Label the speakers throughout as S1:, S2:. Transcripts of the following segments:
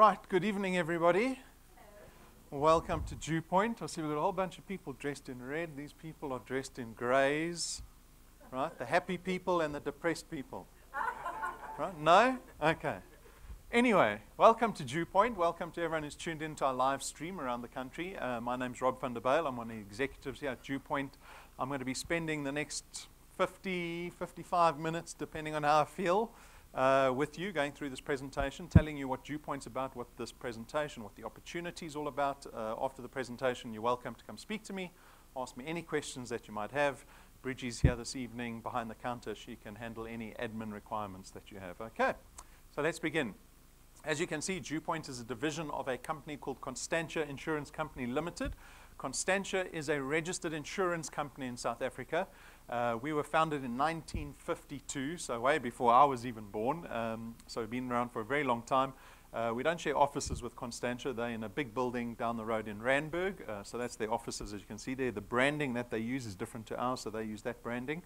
S1: Right, good evening, everybody. Welcome to DuePoint. I see we've got a whole bunch of people dressed in red. These people are dressed in grays, right? The happy people and the depressed people. Right? No? Okay. Anyway, welcome to DuePoint. Welcome to everyone who's tuned into our live stream around the country. My name's Rob van der Bijl. I'm one of the executives here at DuePoint. I'm going to be spending the next 50, 55 minutes, depending on how I feel, with you, going through this presentation, telling you what DuePoint's about, what this presentation, what the opportunity is all about. After the presentation, you're welcome to come speak to me, ask me any questions that you might have. Bridgie's here this evening behind the counter. She can handle any admin requirements that you have. Okay, so let's begin. As you can see, DuePoint is a division of a company called Constantia Insurance Company Limited. Constantia is a registered insurance company in South Africa. We were founded in 1952, so way before I was even born. So we've been around for a very long time. We don't share offices with Constantia. They're in a big building down the road in Randburg. So that's their offices, as you can see there. The branding that they use is different to ours, so they use that branding.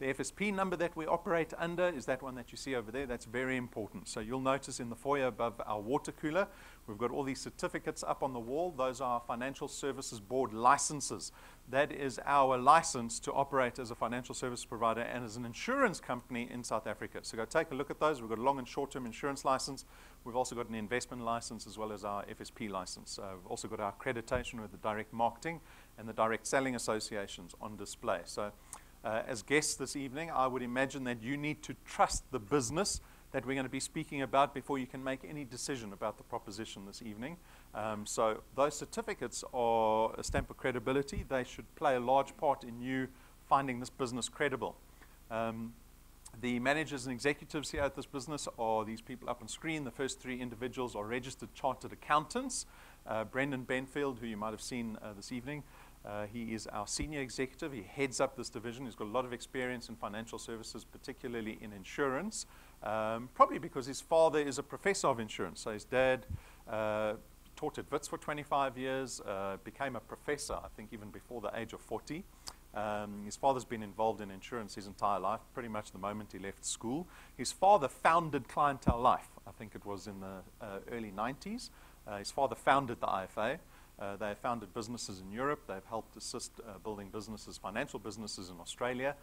S1: The FSP number that we operate under is that one that you see over there. That's very important. So you'll notice in the foyer above our water cooler, we've got all these certificates up on the wall. Those are Financial Services Board licenses. That is our license to operate as a financial service provider and as an insurance company in South Africa. So go take a look at those. We've got a long and short-term insurance license. We've also got an investment license as well as our FSP license. We've also got our accreditation with the direct marketing and the direct selling associations on display. So as guests this evening, I would imagine that you need to trust the business that we're going to be speaking about before you can make any decision about the proposition this evening. So those certificates are a stamp of credibility. They should play a large part in you finding this business credible. The managers and executives here at this business are these people up on screen. The first three individuals are registered chartered accountants. Brendan Benfield, who you might have seen this evening, he is our senior executive. He heads up this division. He's got a lot of experience in financial services, particularly in insurance, probably because his father is a professor of insurance. So his dad taught at Wits for 25 years, became a professor, I think, even before the age of 40. His father's been involved in insurance his entire life, pretty much the moment he left school. His father founded Clientele Life. I think it was in the early 90s. His father founded the IFA. They have founded businesses in Europe. They've helped assist building businesses, financial businesses in Australia.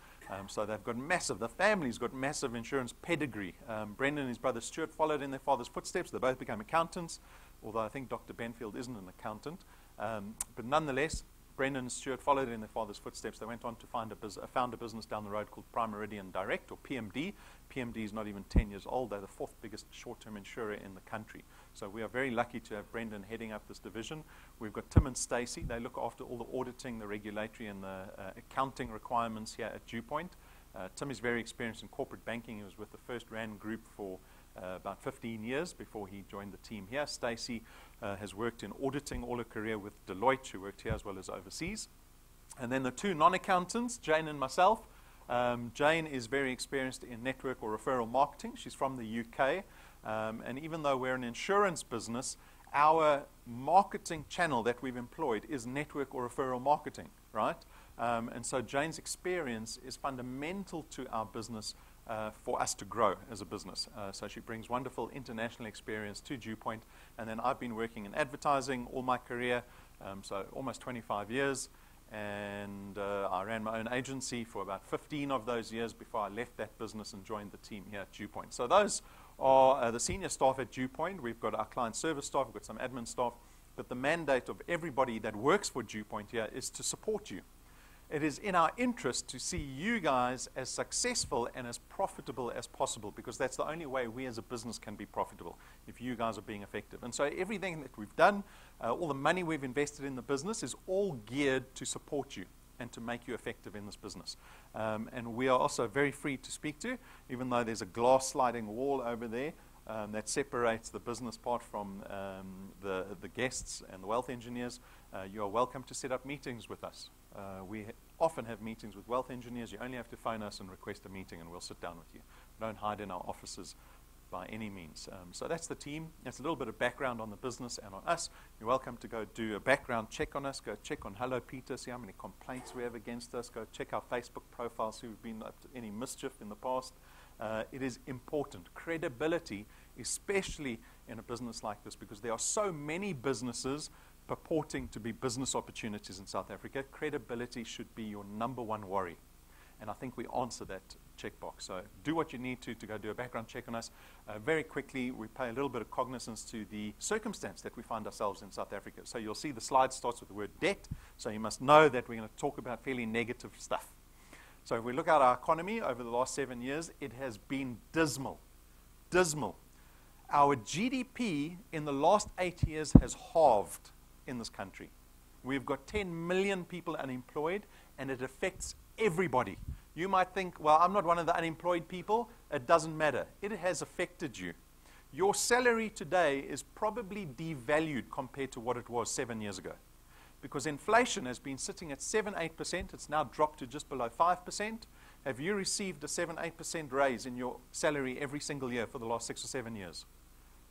S1: So they've got massive, the family's got massive insurance pedigree. Brendan and his brother Stuart followed in their father's footsteps. They both became accountants, although I think Dr. Benfield isn't an accountant. But nonetheless, Brendan and Stuart followed in their father's footsteps. They went on to found a business down the road called Prime Meridian Direct, or PMD. PMD is not even 10 years old. They're the fourth biggest short-term insurer in the country. So we are very lucky to have Brendan heading up this division. We've got Tim and Stacey. They look after all the auditing, the regulatory, and the accounting requirements here at DuePoint. Tim is very experienced in corporate banking. He was with the First Rand Group for about 15 years before he joined the team here. Stacey has worked in auditing all her career with Deloitte, who worked here as well as overseas. And then the two non-accountants, Jane and myself. Jane is very experienced in network or referral marketing. She's from the UK. And even though we're an insurance business, our marketing channel that we've employed is network or referral marketing, right? And so Jane's experience is fundamental to our business for us to grow as a business. So she brings wonderful international experience to DuePoint. And then I've been working in advertising all my career, so almost 25 years. And I ran my own agency for about 15 of those years before I left that business and joined the team here at DuePoint. So those are the senior staff at DuePoint. We've got our client service staff, we've got some admin staff. But the mandate of everybody that works for DuePoint here is to support you. It is in our interest to see you guys as successful and as profitable as possible, because that's the only way we as a business can be profitable, if you guys are being effective. And so everything that we've done, all the money we've invested in the business is all geared to support you and to make you effective in this business. And we are also very free to speak to, even though there's a glass sliding wall over there that separates the business part from the guests and the wealth engineers. You are welcome to set up meetings with us. We often have meetings with wealth engineers. You only have to phone us and request a meeting, and we'll sit down with you. We don't hide in our offices by any means. So that's the team. That's a little bit of background on the business and on us. You're welcome to go do a background check on us. Go check on Hello Peter, see how many complaints we have against us. Go check our Facebook profiles, who've been up to any mischief in the past. It is important. Credibility especially in a business like this, because there are so many businesses purporting to be business opportunities in South Africa. Credibility should be your number one worry. And I think we answer that checkbox. So do what you need to go do a background check on us. Very quickly, we pay a little bit of cognizance to the circumstance that we find ourselves in South Africa. So you'll see the slide starts with the word debt. So you must know that we're going to talk about fairly negative stuff. So if we look at our economy over the last 7 years, it has been dismal. Dismal. Our GDP in the last 8 years has halved in this country. We've got 10 million people unemployed, and it affects everybody. You might think, well, I'm not one of the unemployed people. It doesn't matter. It has affected you. Your salary today is probably devalued compared to what it was 7 years ago, because inflation has been sitting at 7-8%. It's now dropped to just below 5%. Have you received a 7-8% raise in your salary every single year for the last 6 or 7 years?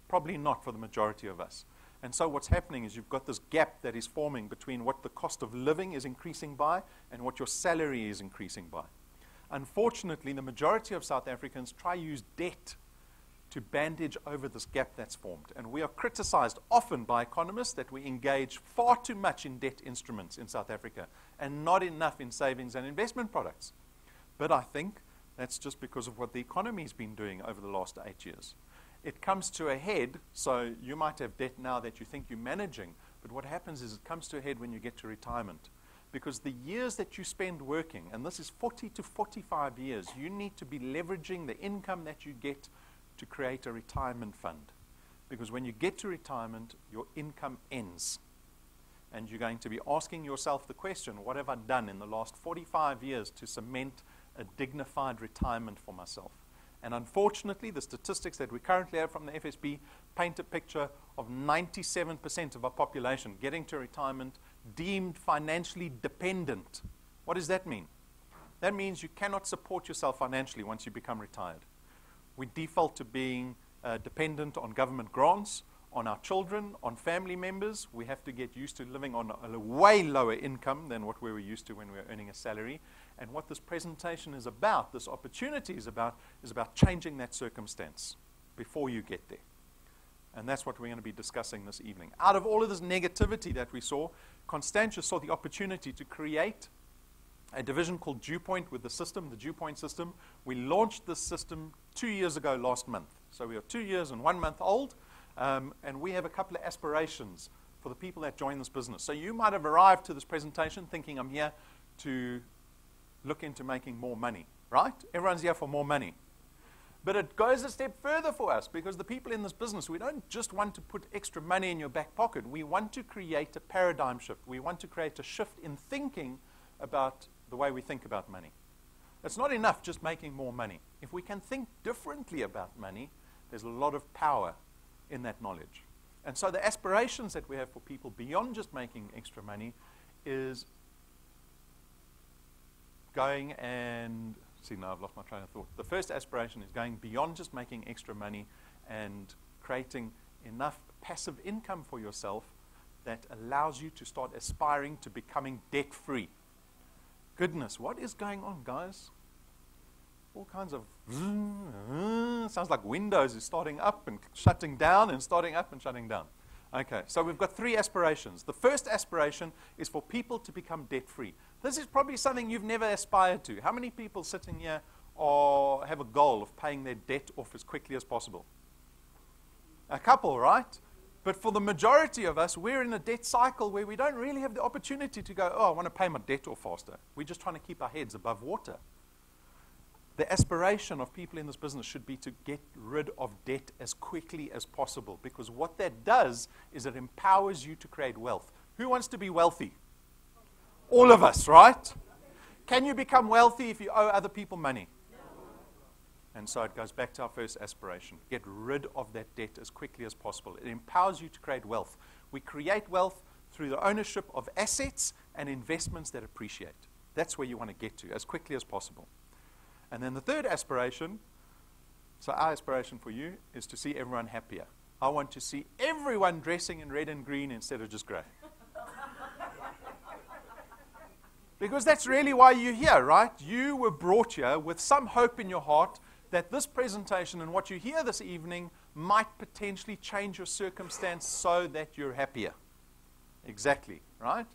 S1: Probably not for the majority of us. And so what's happening is you've got this gap that is forming between what the cost of living is increasing by and what your salary is increasing by. Unfortunately, the majority of South Africans try to use debt to bandage over this gap that's formed. And we are criticized often by economists that we engage far too much in debt instruments in South Africa and not enough in savings and investment products. But I think that's just because of what the economy has been doing over the last 8 years. It comes to a head, so you might have debt now that you think you're managing, but what happens is it comes to a head when you get to retirement. Because the years that you spend working, and this is 40 to 45 years, you need to be leveraging the income that you get to create a retirement fund. Because when you get to retirement, your income ends. And you're going to be asking yourself the question, what have I done in the last 45 years to cement a dignified retirement for myself? And unfortunately, the statistics that we currently have from the FSB paint a picture of 97% of our population getting to retirement deemed financially dependent. What does that mean? That means you cannot support yourself financially once you become retired. We default to being dependent on government grants, on our children, on family members. We have to get used to living on a way lower income than what we were used to when we were earning a salary. And what this presentation is about, this opportunity is about changing that circumstance before you get there. And that's what we're going to be discussing this evening. Out of all of this negativity that we saw, Constantia saw the opportunity to create a division called DuePoint with the system, the DuePoint system. We launched this system 2 years ago last month. So we are 2 years and 1 month old. And we have a couple of aspirations for the people that join this business. So you might have arrived to this presentation thinking I'm here to look into making more money, right? Everyone's here for more money. But it goes a step further for us, because the people in this business, we don't just want to put extra money in your back pocket. We want to create a paradigm shift. We want to create a shift in thinking about the way we think about money. It's not enough just making more money. If we can think differently about money, there's a lot of power in that knowledge. And so the aspirations that we have for people beyond just making extra money is going and, see, now I've lost my train of thought. The first aspiration is going beyond just making extra money and creating enough passive income for yourself that allows you to start aspiring to becoming debt-free. Goodness, what is going on, guys? All kinds of sounds like Windows is starting up and shutting down and starting up and shutting down. Okay, so we've got 3 aspirations. The first aspiration is for people to become debt-free. This is probably something you've never aspired to. How many people sitting here have a goal of paying their debt off as quickly as possible? A couple, right? But for the majority of us, we're in a debt cycle where we don't really have the opportunity to go, oh, I want to pay my debt off faster. We're just trying to keep our heads above water. The aspiration of people in this business should be to get rid of debt as quickly as possible, because what that does is it empowers you to create wealth. Who wants to be wealthy? All of us, right? Can you become wealthy if you owe other people money? And so it goes back to our first aspiration. Get rid of that debt as quickly as possible. It empowers you to create wealth. We create wealth through the ownership of assets and investments that appreciate. That's where you want to get to as quickly as possible. And then the third aspiration, so our aspiration for you is to see everyone happier. I want to see everyone dressing in red and green instead of just grey. Because that's really why you're here, right? You were brought here with some hope in your heart that this presentation and what you hear this evening might potentially change your circumstance so that you're happier. Exactly, right?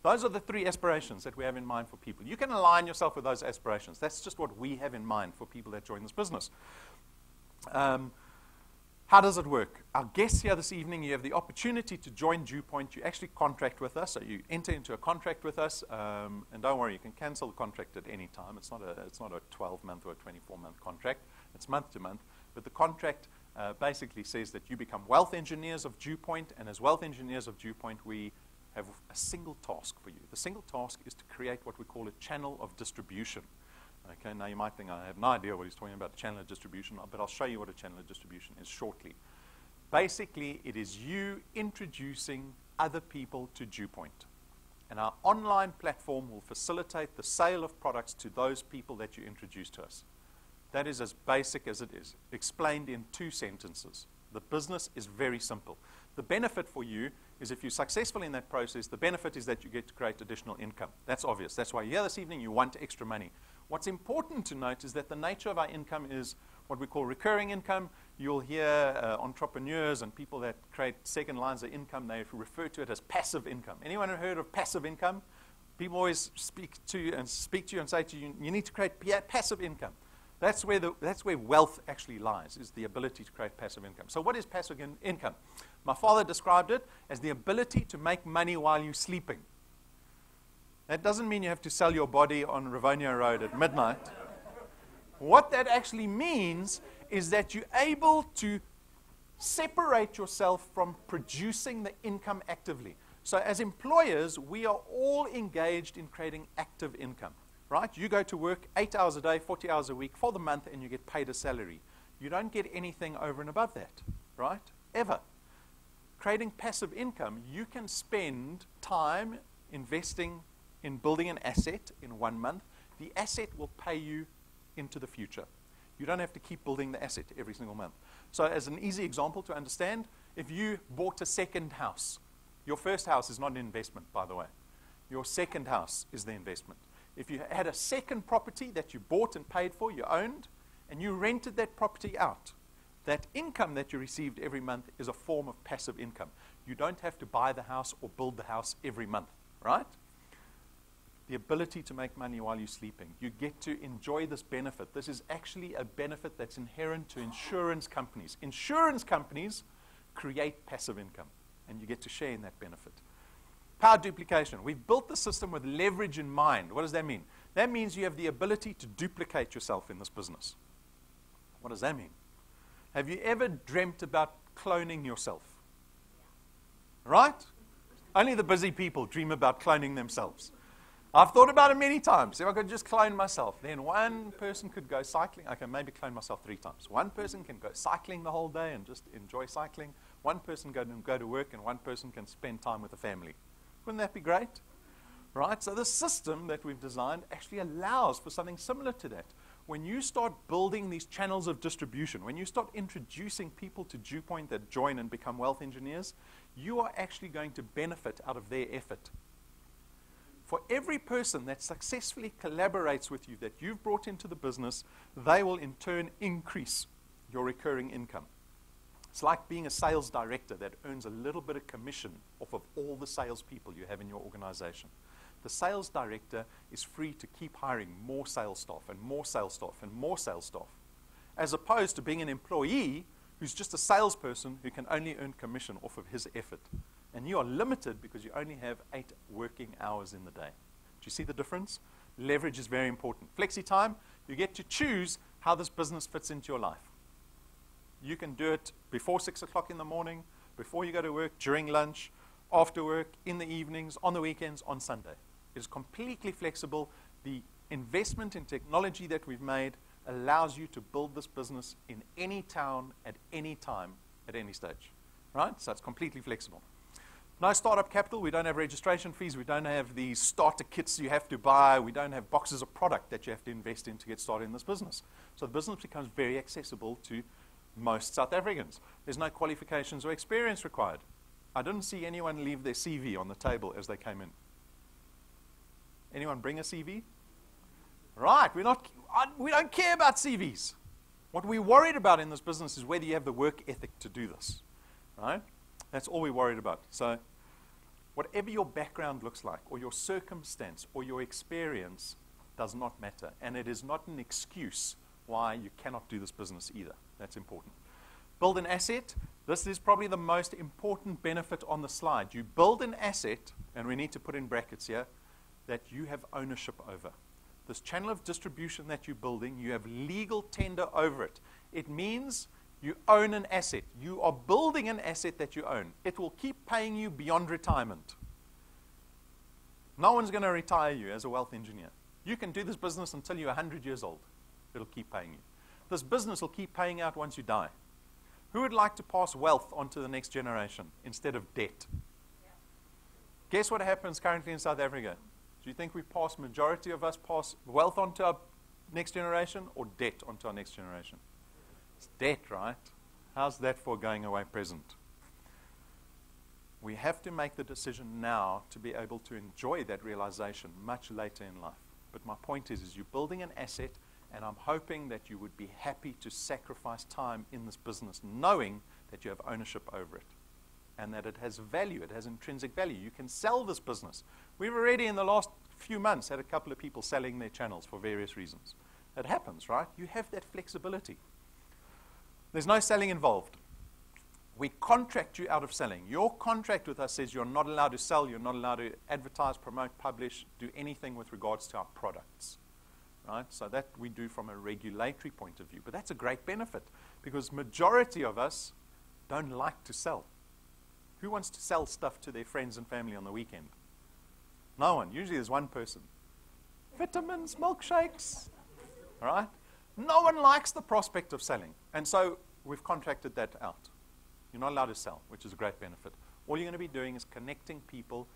S1: Those are the 3 aspirations that we have in mind for people. You can align yourself with those aspirations. That's just what we have in mind for people that join this business. How does it work? Our guests here this evening, you have the opportunity to join DuePoint. You actually contract with us, so you enter into a contract with us, and don't worry, you can cancel the contract at any time. It's not a 12-month or a 24-month contract. It's month to month. But the contract basically says that you become wealth engineers of DuePoint, and as wealth engineers of DuePoint, we have a single task for you. The single task is to create what we call a channel of distribution. Okay, now you might think, I have no idea what he's talking about, channel of distribution, but I'll show you what a channel of distribution is shortly. Basically, it is you introducing other people to DuePoint. And our online platform will facilitate the sale of products to those people that you introduce to us. That is as basic as it is, explained in 2 sentences. The business is very simple. The benefit for you is if you're successful in that process, the benefit is that you get to create additional income. That's obvious. That's why you're here this evening, you want extra money. What's important to note is that the nature of our income is what we call recurring income. You'll hear entrepreneurs and people that create second lines of income, they refer to it as passive income. Anyone who heard of passive income? People always speak to you and say to you, you need to create passive income. That's where wealth actually lies, is the ability to create passive income. So what is passive income? My father described it as the ability to make money while you're sleeping. That doesn't mean you have to sell your body on Rivonia Road at midnight. What that actually means is that you're able to separate yourself from producing the income actively. So as employers, we are all engaged in creating active income, right? You go to work 8 hours a day, 40 hours a week for the month, and you get paid a salary. You don't get anything over and above that, right? Ever. Creating passive income, you can spend time investing in building an asset in 1 month. The asset will pay you into the future. You don't have to keep building the asset every single month. So as an easy example to understand, if you bought a second house, your first house is not an investment, by the way. Your second house is the investment. If you had a second property that you bought and paid for, you owned, and you rented that property out, that income that you received every month is a form of passive income. You don't have to buy the house or build the house every month, right? The ability to make money while you're sleeping. You get to enjoy this benefit. This is actually a benefit that's inherent to insurance companies. Insurance companies create passive income, and you get to share in that benefit. Power duplication. We've built the system with leverage in mind. What does that mean? That means you have the ability to duplicate yourself in this business. What does that mean? Have you ever dreamt about cloning yourself? Right? Only the busy people dream about cloning themselves. I've thought about it many times. If I could just clone myself, then one person could go cycling. I can maybe clone myself 3 times. One person can go cycling the whole day and just enjoy cycling. One person can go to work, and one person can spend time with the family. Wouldn't that be great? Right? So the system that we've designed actually allows for something similar to that. When you start building these channels of distribution, when you start introducing people to DuePoint that join and become wealth engineers, you are actually going to benefit out of their effort. For every person that successfully collaborates with you, that you've brought into the business, they will in turn increase your recurring income. It's like being a sales director that earns a little bit of commission off of all the salespeople you have in your organization. The sales director is free to keep hiring more sales staff and more sales staff and more sales staff, as opposed to being an employee who's just a salesperson who can only earn commission off of his effort. And you are limited because you only have 8 working hours in the day. Do you see the difference? Leverage is very important. Flexi time, you get to choose how this business fits into your life. You can do it before 6 o'clock in the morning, before you go to work, during lunch, after work, in the evenings, on the weekends, on Sunday. It is completely flexible. The investment in technology that we've made allows you to build this business in any town, at any time, at any stage. Right? So it's completely flexible. No startup capital. We don't have registration fees. We don't have these starter kits you have to buy. We don't have boxes of product that you have to invest in to get started in this business. So the business becomes very accessible to most South Africans. There's no qualifications or experience required. I didn't see anyone leave their CV on the table as they came in. Anyone bring a CV? Right, we don't care about CVs. What we're worried about in this business is whether you have the work ethic to do this, right? That's all we're worried about. So whatever your background looks like, or your circumstance, or your experience does not matter. And it is not an excuse why you cannot do this business either. That's important. Build an asset. This is probably the most important benefit on the slide. You build an asset, and we need to put in brackets here, that you have ownership over. This channel of distribution that you're building, you have legal tender over it. It means you own an asset. You are building an asset that you own. It will keep paying you beyond retirement. No one's going to retire you as a wealth engineer. You can do this business until you're 100 years old. It'll keep paying you. This business will keep paying out once you die. Who would like to pass wealth on to the next generation instead of debt? Yeah. Guess what happens currently in South Africa? Do you think majority of us pass wealth on to our next generation or debt onto our next generation? It's debt, right? How's that for going away present? We have to make the decision now to be able to enjoy that realization much later in life. But my point is you're building an asset, and I'm hoping that you would be happy to sacrifice time in this business, knowing that you have ownership over it and that it has value, it has intrinsic value. You can sell this business. We've already, in the last few months, had a couple of people selling their channels for various reasons. It happens, right? You have that flexibility. There's no selling involved. We contract you out of selling. Your contract with us says you're not allowed to sell, you're not allowed to advertise, promote, publish, do anything with regards to our products. Right? So that we do from a regulatory point of view. But that's a great benefit because majority of us don't like to sell. Who wants to sell stuff to their friends and family on the weekend? No one. Usually there's one person. Vitamins, milkshakes. Right? No one likes the prospect of selling. And so we've contracted that out. You're not allowed to sell, which is a great benefit. All you're going to be doing is connecting people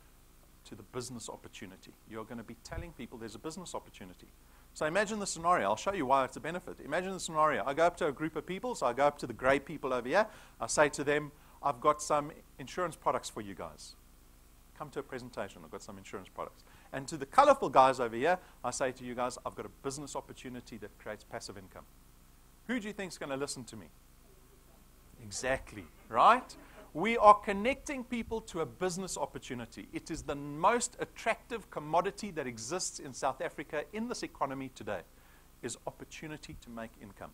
S1: to the business opportunity. You're going to be telling people there's a business opportunity. So imagine the scenario. I'll show you why it's a benefit. Imagine the scenario. I go up to a group of people. So I go up to the gray people over here. I say to them, I've got some insurance products for you guys. Come to a presentation. I've got some insurance products. And to the colorful guys over here, I say to you guys, I've got a business opportunity that creates passive income. Who do you think is going to listen to me? Exactly, right? We are connecting people to a business opportunity. It is the most attractive commodity that exists in South Africa in this economy today, is opportunity to make income.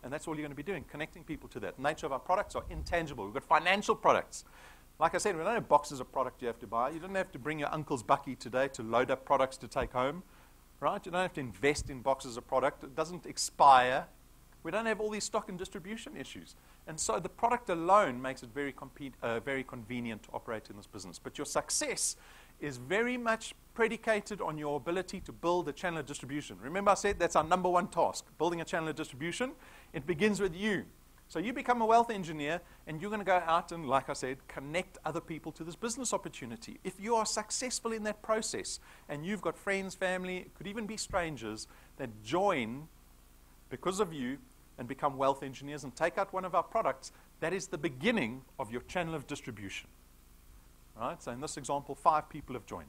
S1: And that's all you're going to be doing, connecting people to that. The nature of our products are intangible. We've got financial products. Like I said, we don't have boxes of product you have to buy. You don't have to bring your uncle's bucky today to load up products to take home, right? You don't have to invest in boxes of product. It doesn't expire. We don't have all these stock and distribution issues. And so the product alone makes it very convenient to operate in this business. But your success is very much predicated on your ability to build a channel of distribution. Remember I said that's our number one task, building a channel of distribution. It begins with you. So you become a wealth engineer, and you're going to go out and, like I said, connect other people to this business opportunity. If you are successful in that process, and you've got friends, family, it could even be strangers, that join because of you and become wealth engineers and take out one of our products, that is the beginning of your channel of distribution. Right? So in this example, 5 people have joined.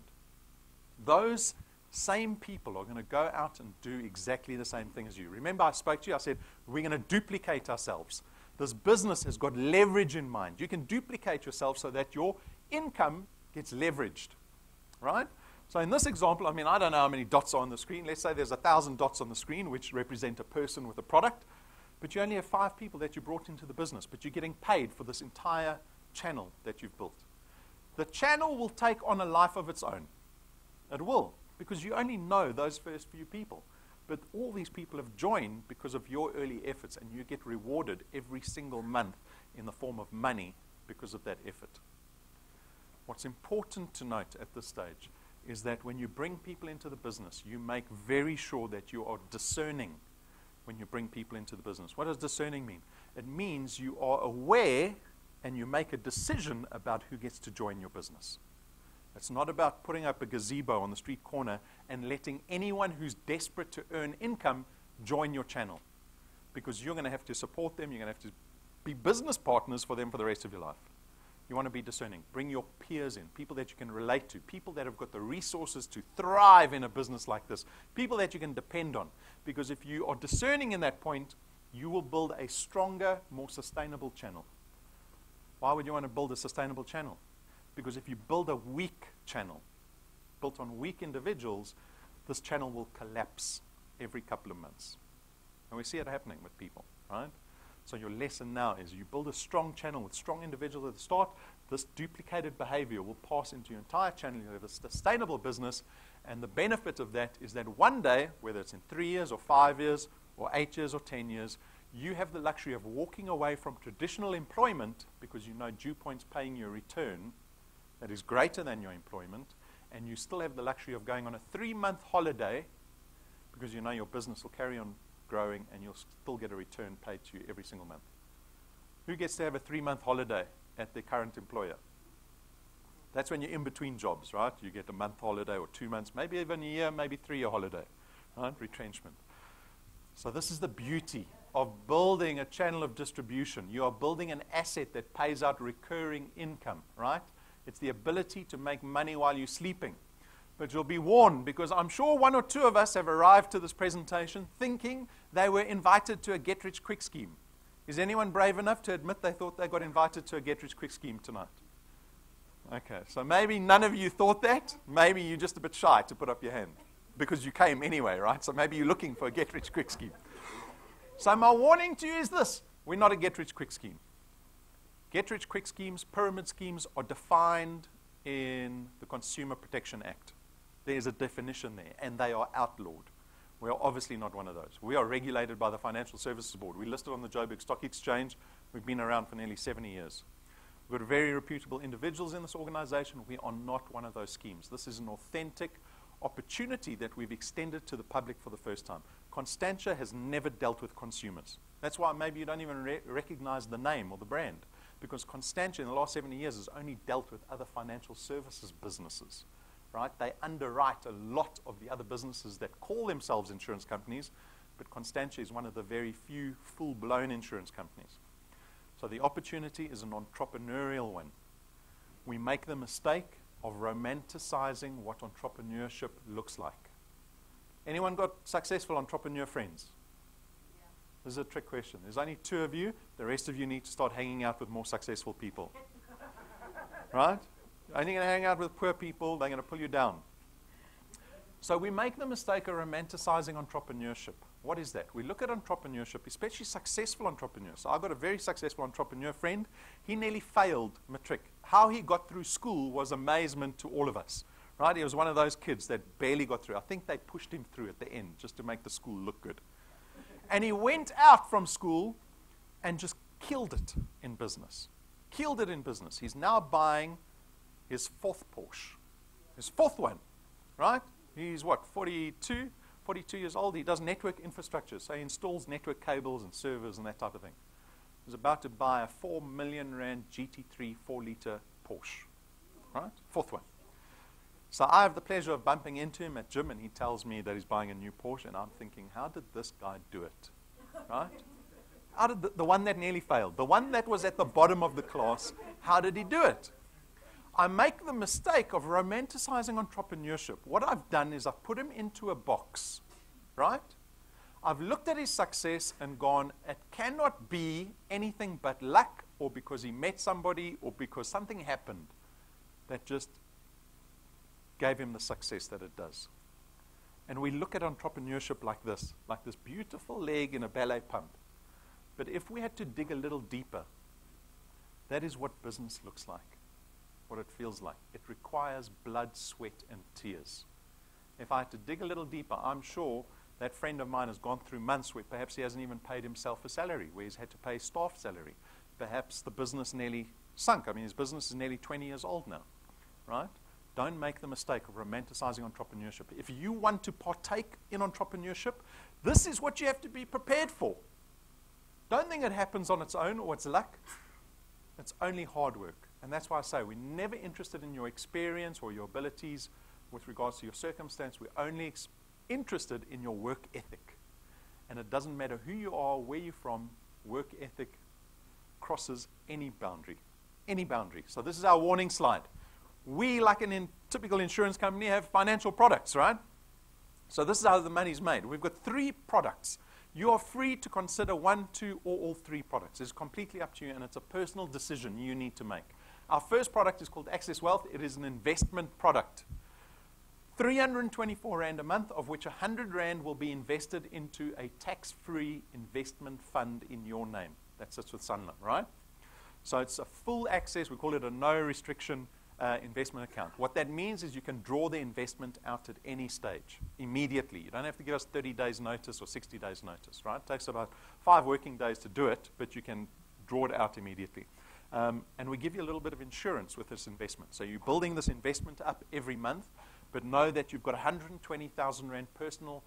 S1: Those same people are going to go out and do exactly the same thing as you. Remember I spoke to you, I said, we're going to duplicate ourselves. This business has got leverage in mind. You can duplicate yourself so that your income gets leveraged. Right? So in this example, I mean, I don't know how many dots are on the screen. Let's say there's 1,000 dots on the screen, which represent a person with a product. But you only have 5 people that you brought into the business, but you're getting paid for this entire channel that you've built. The channel will take on a life of its own. It will, because you only know those first few people. But all these people have joined because of your early efforts, and you get rewarded every single month in the form of money because of that effort. What's important to note at this stage is that when you bring people into the business, you make very sure that you are discerning when you bring people into the business. What does discerning mean? It means you are aware and you make a decision about who gets to join your business. It's not about putting up a gazebo on the street corner and letting anyone who's desperate to earn income join your channel, because you're going to have to support them. You're going to have to be business partners for them for the rest of your life. You want to be discerning. Bring your peers in, people that you can relate to, people that have got the resources to thrive in a business like this, people that you can depend on. Because if you are discerning in that point, you will build a stronger, more sustainable channel. Why would you want to build a sustainable channel? Because if you build a weak channel, built on weak individuals, this channel will collapse every couple of months. And we see it happening with people, right? So your lesson now is you build a strong channel with strong individuals at the start. This duplicated behavior will pass into your entire channel. You have a sustainable business. And the benefit of that is that one day, whether it's in 3 years or 5 years or 8 years or 10 years, you have the luxury of walking away from traditional employment because you know DuePoint's paying you a return that is greater than your employment, and you still have the luxury of going on a 3-month holiday because you know your business will carry on growing and you'll still get a return paid to you every single month. Who gets to have a 3-month holiday at their current employer? That's when you're in between jobs, right? You get a month holiday or 2 months, maybe even a year, maybe 3-year holiday, right? Retrenchment. So this is the beauty of building a channel of distribution. You are building an asset that pays out recurring income, right? It's the ability to make money while you're sleeping. But you'll be warned, because I'm sure 1 or 2 of us have arrived to this presentation thinking they were invited to a get-rich-quick scheme. Is anyone brave enough to admit they thought they got invited to a get-rich-quick scheme tonight? Okay, so maybe none of you thought that. Maybe you're just a bit shy to put up your hand because you came anyway, right? So maybe you're looking for a get-rich-quick scheme. So my warning to you is this. We're not a get-rich-quick scheme. Get-rich-quick schemes, pyramid schemes, are defined in the Consumer Protection Act. There's a definition there, and they are outlawed. We are obviously not one of those. We are regulated by the Financial Services Board. We're listed on the Joburg Stock Exchange. We've been around for nearly 70 years. We've got very reputable individuals in this organization. We are not one of those schemes. This is an authentic opportunity that we've extended to the public for the first time. Constantia has never dealt with consumers. That's why maybe you don't even recognize the name or the brand, because Constantia in the last 70 years has only dealt with other financial services businesses, right? They underwrite a lot of the other businesses that call themselves insurance companies, but Constantia is one of the very few full-blown insurance companies. So the opportunity is an entrepreneurial one. We make the mistake of romanticizing what entrepreneurship looks like. Anyone got successful entrepreneur friends? Yeah. This is a trick question. There's only 2 of you. The rest of you need to start hanging out with more successful people. Right? You're only going to hang out with poor people. They're going to pull you down. So we make the mistake of romanticizing entrepreneurship. What is that? We look at entrepreneurship, especially successful entrepreneurs. So I've got a very successful entrepreneur friend. He nearly failed matric. How he got through school was amazement to all of us. Right? He was one of those kids that barely got through. I think they pushed him through at the end just to make the school look good. And he went out from school and just killed it in business. Killed it in business. He's now buying his 4th Porsche. His 4th one. Right? He's what, 42 years old. He does network infrastructure. So he installs network cables and servers and that type of thing. He's about to buy a 4 million rand GT3 4-liter Porsche. Right? 4th one. So I have the pleasure of bumping into him at gym, and he tells me that he's buying a new Porsche, and I'm thinking, how did this guy do it? Right? How did the one that nearly failed, the one that was at the bottom of the class, how did he do it? I make the mistake of romanticizing entrepreneurship. What I've done is I've put him into a box, right? I've looked at his success and gone, it cannot be anything but luck, or because he met somebody, or because something happened that just gave him the success that it does. And we look at entrepreneurship like this beautiful leg in a ballet pump. But if we had to dig a little deeper, that is what business looks like, what it feels like. It requires blood, sweat, and tears. If I had to dig a little deeper, I'm sure that friend of mine has gone through months where perhaps he hasn't even paid himself a salary, where he's had to pay staff salary. Perhaps the business nearly sunk. I mean, his business is nearly 20 years old now, right? Don't make the mistake of romanticizing entrepreneurship. If you want to partake in entrepreneurship, this is what you have to be prepared for. Don't think it happens on its own or it's luck. It's only hard work. And that's why I say we're never interested in your experience or your abilities with regards to your circumstance. We're only interested in your work ethic. And it doesn't matter who you are, where you're from, work ethic crosses any boundary. Any boundary. So this is our warning slide. We, like a typical insurance company, have financial products, right? So this is how the money's made. We've got 3 products. You are free to consider one, two, or all three products. It's completely up to you, and it's a personal decision you need to make. Our first product is called Access Wealth. It is an investment product. 324 Rand a month, of which 100 Rand will be invested into a tax-free investment fund in your name. That sits with Sanlam, right? So it's a full access. We call it a no restriction investment account. What that means is you can draw the investment out at any stage, immediately. You don't have to give us 30 days notice or 60 days notice, right? It takes about 5 working days to do it, but you can draw it out immediately. And we give you a little bit of insurance with this investment. So you're building this investment up every month, but know that you've got 120,000 Rand personal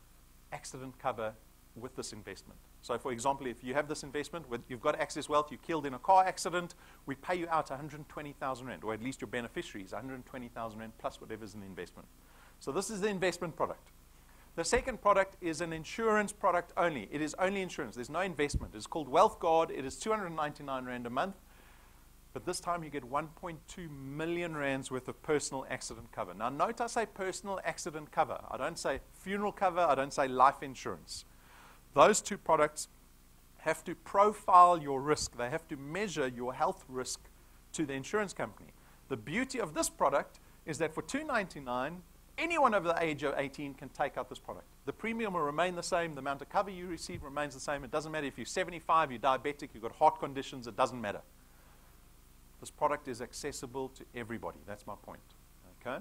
S1: accident cover with this investment. So, for example, if you have this investment, you've got Access Wealth, you killed in a car accident, we pay you out 120,000 Rand, or at least your beneficiaries, 120,000 Rand plus whatever's in the investment. So this is the investment product. The second product is an insurance product only. It is only insurance. There's no investment. It's called Wealth Guard. It is 299 Rand a month. But this time you get 1.2 million Rands worth of personal accident cover. Now, note I say personal accident cover. I don't say funeral cover. I don't say life insurance. Those two products have to profile your risk. They have to measure your health risk to the insurance company. The beauty of this product is that for $299, anyone over the age of 18 can take out this product. The premium will remain the same. The amount of cover you receive remains the same. It doesn't matter if you're 75, you're diabetic, you've got heart conditions. It doesn't matter. This product is accessible to everybody. That's my point. Okay?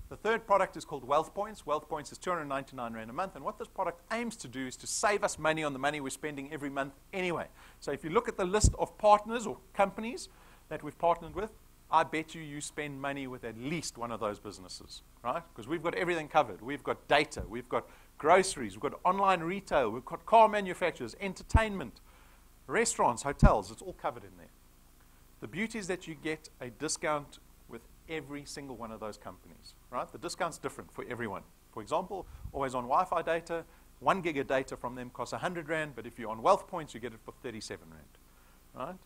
S1: The third product is called Wealth Points. Wealth Points is 299 Rand a month. And what this product aims to do is to save us money on the money we're spending every month anyway. So if you look at the list of partners or companies that we've partnered with, I bet you spend money with at least one of those businesses, right? Because we've got everything covered. We've got data. We've got groceries. We've got online retail. We've got car manufacturers, entertainment, restaurants, hotels. It's all covered in there. The beauty is that you get a discount with every single one of those companies, right? The discount's different for everyone. For example, always on Wi-Fi data, 1 gig of data from them costs 100 Rand, but if you're on Wealth Points, you get it for 37 Rand, right?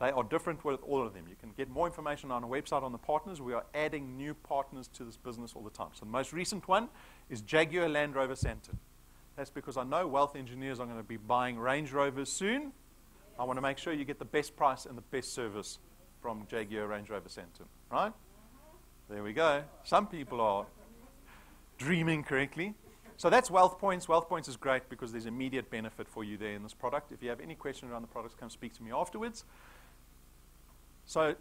S1: They are different with all of them. You can get more information on our website on the partners. We are adding new partners to this business all the time. So the most recent one is Jaguar Land Rover Sandton. That's because I know wealth engineers are going to be buying Range Rovers soon. I want to make sure you get the best price and the best service from Jaguar Range Rover Sandton, right? There we go. Some people are dreaming correctly. So that's Wealth Points. Wealth Points is great because there's immediate benefit for you there in this product. If you have any questions around the products, come speak to me afterwards. So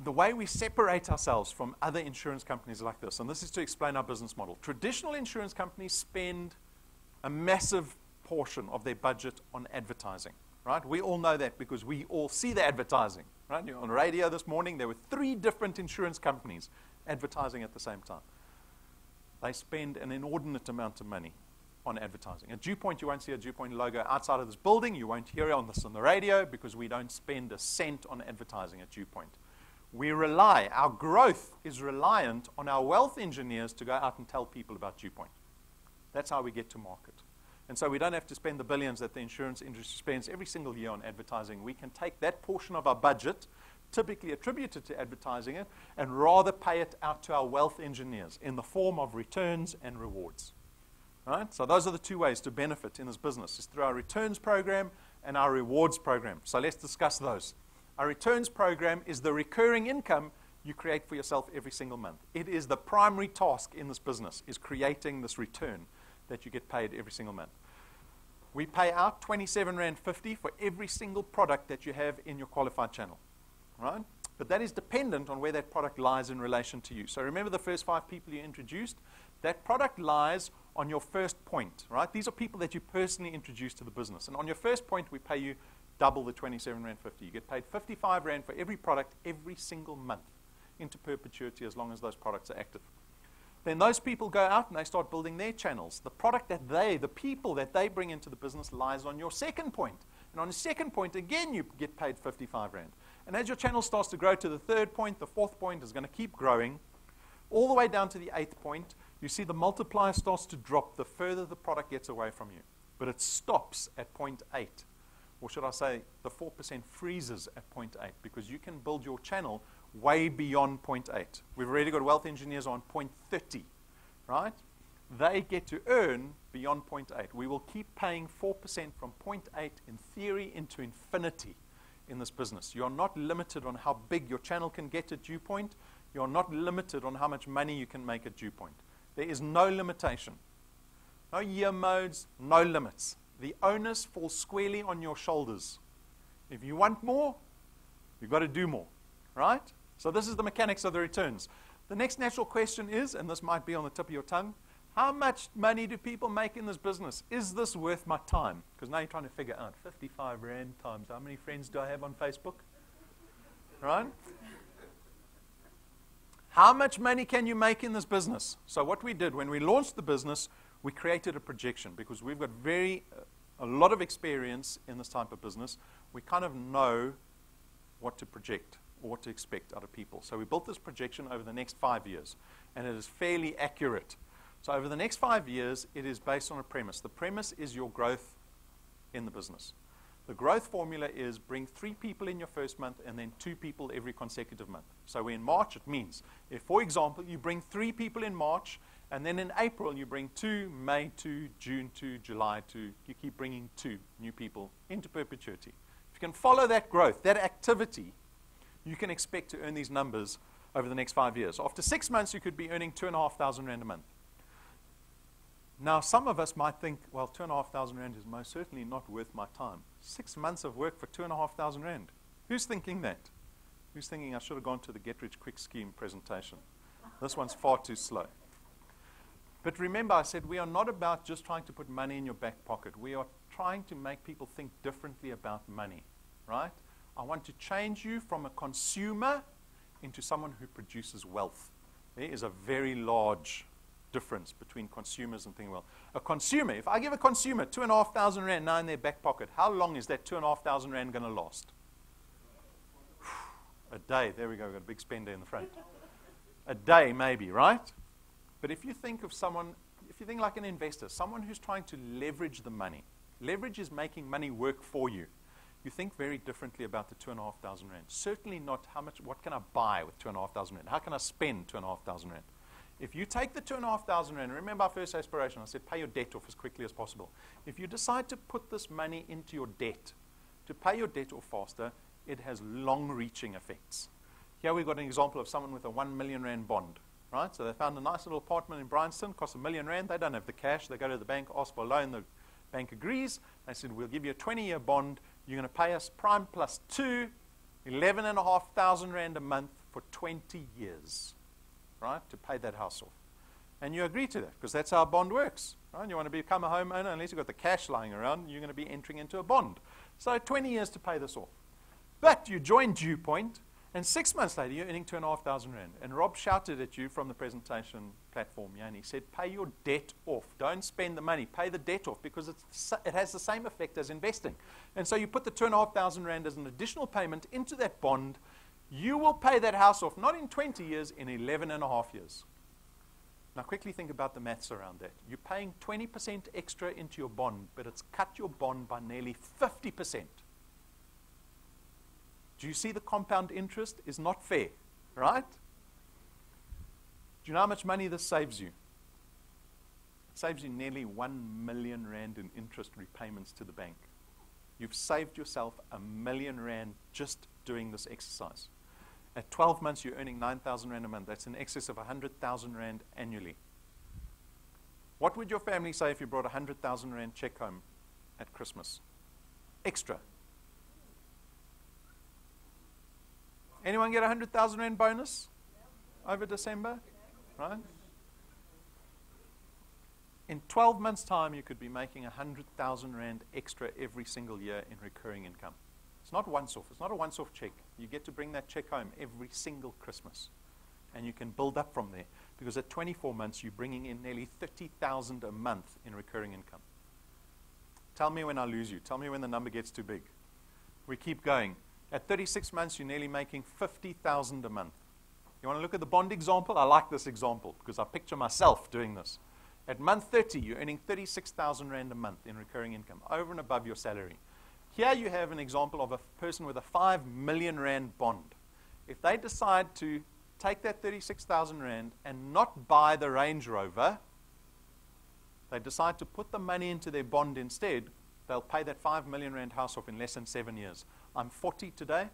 S1: the way we separate ourselves from other insurance companies like this, and this is to explain our business model. Traditional insurance companies spend a massive portion of their budget on advertising. Right? We all know that because we all see the advertising. Right? You're on radio this morning, there were 3 different insurance companies advertising at the same time. They spend an inordinate amount of money on advertising. At DuePoint, you won't see a DuePoint logo outside of this building. You won't hear it on the radio because we don't spend a cent on advertising at DuePoint. Our growth is reliant on our wealth engineers to go out and tell people about DuePoint. That's how we get to market. And so we don't have to spend the billions that the insurance industry spends every single year on advertising. We can take that portion of our budget, typically attributed to advertising it, and rather pay it out to our wealth engineers in the form of returns and rewards. Right? So those are the 2 ways to benefit in this business, is through our returns program and our rewards program. So let's discuss those. Our returns program is the recurring income you create for yourself every single month. It is the primary task in this business, is creating this return that you get paid every single month. We pay out 27.50 Rand for every single product that you have in your qualified channel, right? But that is dependent on where that product lies in relation to you. So remember the first 5 people you introduced? That product lies on your first point, right? These are people that you personally introduced to the business. And on your first point, we pay you double the 27.50 Rand. You get paid 55 Rand for every product every single month into perpetuity as long as those products are active. Then those people go out and they start building their channels. The product that the people that they bring into the business lies on your second point. And on the second point, again, you get paid 55 Rand. And as your channel starts to grow to the 3rd point, the 4th point is going to keep growing. All the way down to the 8th point, you see the multiplier starts to drop the further the product gets away from you. But it stops at 0.8. Or should I say, the 4% freezes at 0.8 because you can build your channel way beyond 0.8. We've already got wealth engineers on 0.30, right? they get to earn beyond 0.8. We will keep paying 4% from 0.8 in theory into infinity in this business. You're not limited on how big your channel can get at DuePoint. You're not limited on how much money you can make at DuePoint. There is no limitation. No year modes, no limits. The onus falls squarely on your shoulders. If you want more, you've got to do more, right? So this is the mechanics of the returns. The next natural question is, and this might be on the tip of your tongue, how much money do people make in this business? Is this worth my time? Because now you're trying to figure out 55 Rand times how many friends do I have on Facebook? Right? How much money can you make in this business? So what we did when we launched the business, we created a projection because we've got a lot of experience in this type of business. We kind of know what to project or what to expect out of people. So we built this projection over the next 5 years, and it is fairly accurate. So over the next 5 years, it is based on a premise. The premise is your growth in the business. The growth formula is bring 3 people in your first month and then 2 people every consecutive month. So in March, it means if, for example, you bring 3 people in March, and then in April, you bring 2, May 2, June 2, July 2, you keep bringing 2 new people into perpetuity. If you can follow that growth, that activity, you can expect to earn these numbers over the next 5 years. After 6 months, you could be earning 2,500 Rand a month. Now, some of us might think, well, 2,500 Rand is most certainly not worth my time. 6 months of work for 2,500 Rand. Who's thinking that? Who's thinking I should have gone to the Get Rich Quick scheme presentation? This one's far too slow. But remember, I said we are not about just trying to put money in your back pocket. We are trying to make people think differently about money, right? I want to change you from a consumer into someone who produces wealth. There is a very large difference between consumers and thinking, well, a consumer, if I give a consumer 2,500 Rand now in their back pocket, how long is that 2,500 Rand going to last? A day. There we go. We've got a big spender in the front. A day, maybe, right? But if you think of someone, if you think like an investor, someone who's trying to leverage the money, leverage is making money work for you. You think very differently about the 2,500 Rand. Certainly not what can I buy with 2,500 Rand? How can I spend 2,500 Rand? If you take the 2,500 Rand, remember our first aspiration, I said pay your debt off as quickly as possible. If you decide to put this money into your debt, to pay your debt off faster, it has long-reaching effects. Here we've got an example of someone with a 1 million Rand bond. Right? So they found a nice little apartment in Bryanston, costs R1 million. They don't have the cash. They go to the bank, ask for a loan. The bank agrees. They said, we'll give you a 20-year bond. You're going to pay us prime plus 2, 11,500 Rand a month for 20 years, right, to pay that house off. And you agree to that because that's how a bond works. Right? You want to become a homeowner, unless you've got the cash lying around, you're going to be entering into a bond. So 20 years to pay this off. But you join DuePoint, and 6 months later, you're earning 2,500 Rand. And Rob shouted at you from the presentation platform, and he said, pay your debt off. Don't spend the money. Pay the debt off because it has the same effect as investing. And so you put the 2,500 Rand as an additional payment into that bond. You will pay that house off, not in 20 years, in 11 and a half years. Now quickly think about the maths around that. You're paying 20% extra into your bond, but it's cut your bond by nearly 50%. Do you see the compound interest is not fair, right? Do you know how much money this saves you? It saves you nearly 1 million Rand in interest repayments to the bank. You've saved yourself 1 million Rand just doing this exercise. At 12 months, you're earning 9,000 Rand a month. That's in excess of 100,000 Rand annually. What would your family say if you brought a 100,000 Rand check home at Christmas? Extra. Anyone get a 100,000 Rand bonus over December? Right? In 12 months' time, you could be making 100,000 Rand extra every single year in recurring income. It's not once-off. It's not a once-off check. You get to bring that check home every single Christmas. And you can build up from there. Because at 24 months, you're bringing in nearly 30,000 a month in recurring income. Tell me when I lose you. Tell me when the number gets too big. We keep going. At 36 months, you're nearly making 50,000 a month. You want to look at the bond example? I like this example because I picture myself doing this. At month 30, you're earning 36,000 Rand a month in recurring income, over and above your salary. Here you have an example of a person with a 5 million Rand bond. If they decide to take that 36,000 Rand and not buy the Range Rover, they decide to put the money into their bond instead, they'll pay that 5 million rand house off in less than 7 years. I'm 40 today.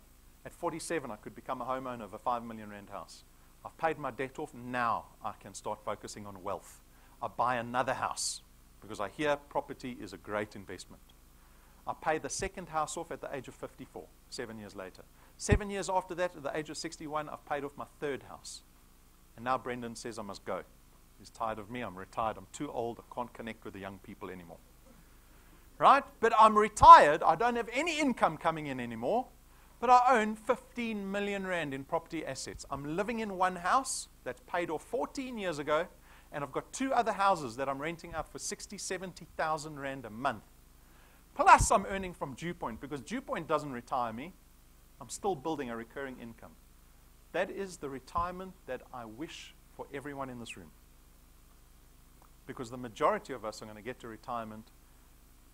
S1: At 47, I could become a homeowner of a 5 million rand house. I've paid my debt off. Now I can start focusing on wealth. I buy another house because I hear property is a great investment. I pay the second house off at the age of 54, 7 years later. 7 years after that, at the age of 61, I've paid off my third house. And now Brendan says I must go. He's tired of me. I'm retired. I'm too old. I can't connect with the young people anymore. Right? But I'm retired. I don't have any income coming in anymore. But I own 15 million rand in property assets. I'm living in one house that's paid off 14 years ago. And I've got 2 other houses that I'm renting out for 60,000, 70,000 rand a month. Plus I'm earning from DuePoint, because DuePoint doesn't retire me. I'm still building a recurring income. That is the retirement that I wish for everyone in this room. Because the majority of us are going to get to retirement.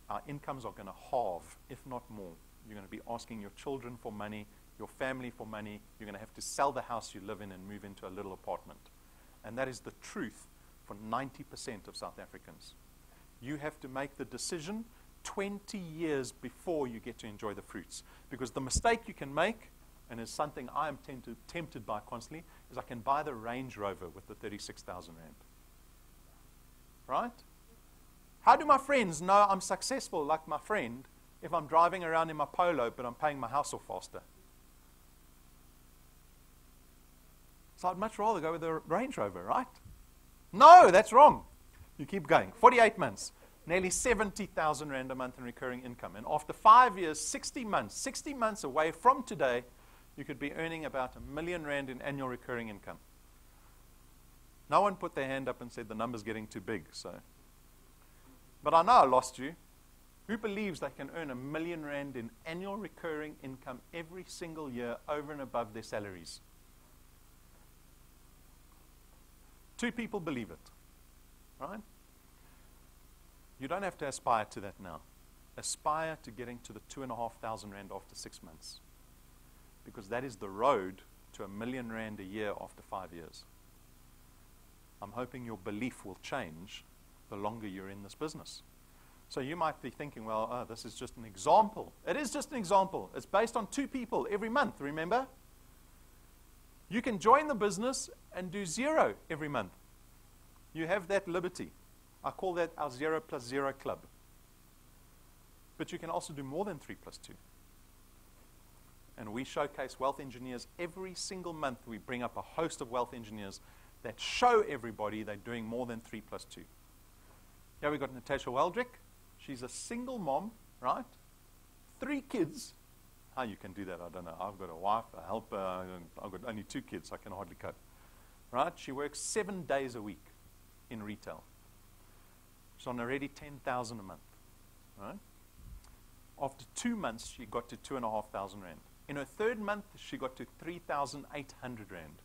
S1: Our incomes are going to halve, if not more. You're going to be asking your children for money, your family for money. You're going to have to sell the house you live in and move into a little apartment. And that is the truth for 90% of South Africans. You have to make the decision 20 years before you get to enjoy the fruits. Because the mistake you can make, and is something I am tempted by constantly, is I can buy the Range Rover with the 36,000 rand. Right? How do my friends know I'm successful like my friend if I'm driving around in my Polo but I'm paying my house off faster? So I'd much rather go with the Range Rover, right? No, that's wrong. You keep going. 48 months. Nearly 70,000 rand a month in recurring income. And after 5 years, 60 months away from today, you could be earning about 1 million rand in annual recurring income. No one put their hand up and said the number's getting too big. But I know I lost you. Who believes they can earn 1 million rand in annual recurring income every single year over and above their salaries? 2 people believe it. Right? You don't have to aspire to that now. Aspire to getting to the 2,500 rand after 6 months. Because that is the road to 1 million rand a year after 5 years. I'm hoping your belief will change the longer you're in this business. So you might be thinking, well, this is just an example. It is just an example. It's based on 2 people every month, remember? You can join the business and do 0 every month. You have that liberty. I call that our 0 plus 0 club. But you can also do more than 3 plus 2. And we showcase wealth engineers every single month. We bring up a host of wealth engineers that show everybody they're doing more than 3 plus 2. Here we've got Natasha Weldrick. She's a single mom, right? 3 kids. How you can do that, I don't know. I've got a wife, a helper. I've got only 2 kids. I can hardly cope. Right? She works 7 days a week in retail. She's on already 10,000 a month. Right? After 2 months, she got to 2,500 rand. In her 3rd month, she got to 3,800 rand.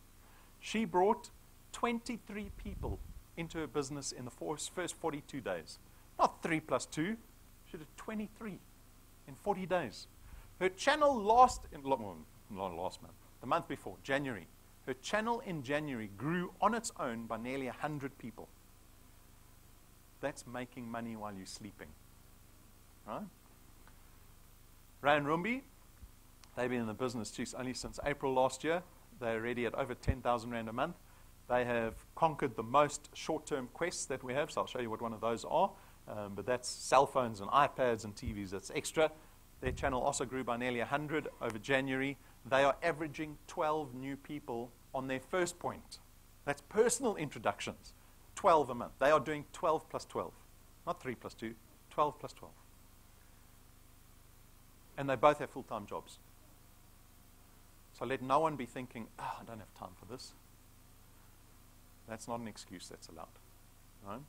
S1: She brought 23 people into her business in the first 42 days. Not 3 plus 2. She did 23 in 40 days. Her channel the month before, January. Her channel in January grew on its own by nearly 100 people. That's making money while you're sleeping. Right? Ray and Rumbi, they've been in the business only since April last year. They're already at over 10,000 rand a month. They have conquered the most short-term quests that we have, so I'll show you what one of those are. But that's cell phones and iPads and TVs. That's extra. Their channel also grew by nearly 100 over January. They are averaging 12 new people on their first point. That's personal introductions. 12 a month. They are doing 12 plus 12. Not 3 plus 2, 12 plus 12. And they both have full-time jobs. So let no one be thinking, I don't have time for this. That's not an excuse, that's allowed. Right?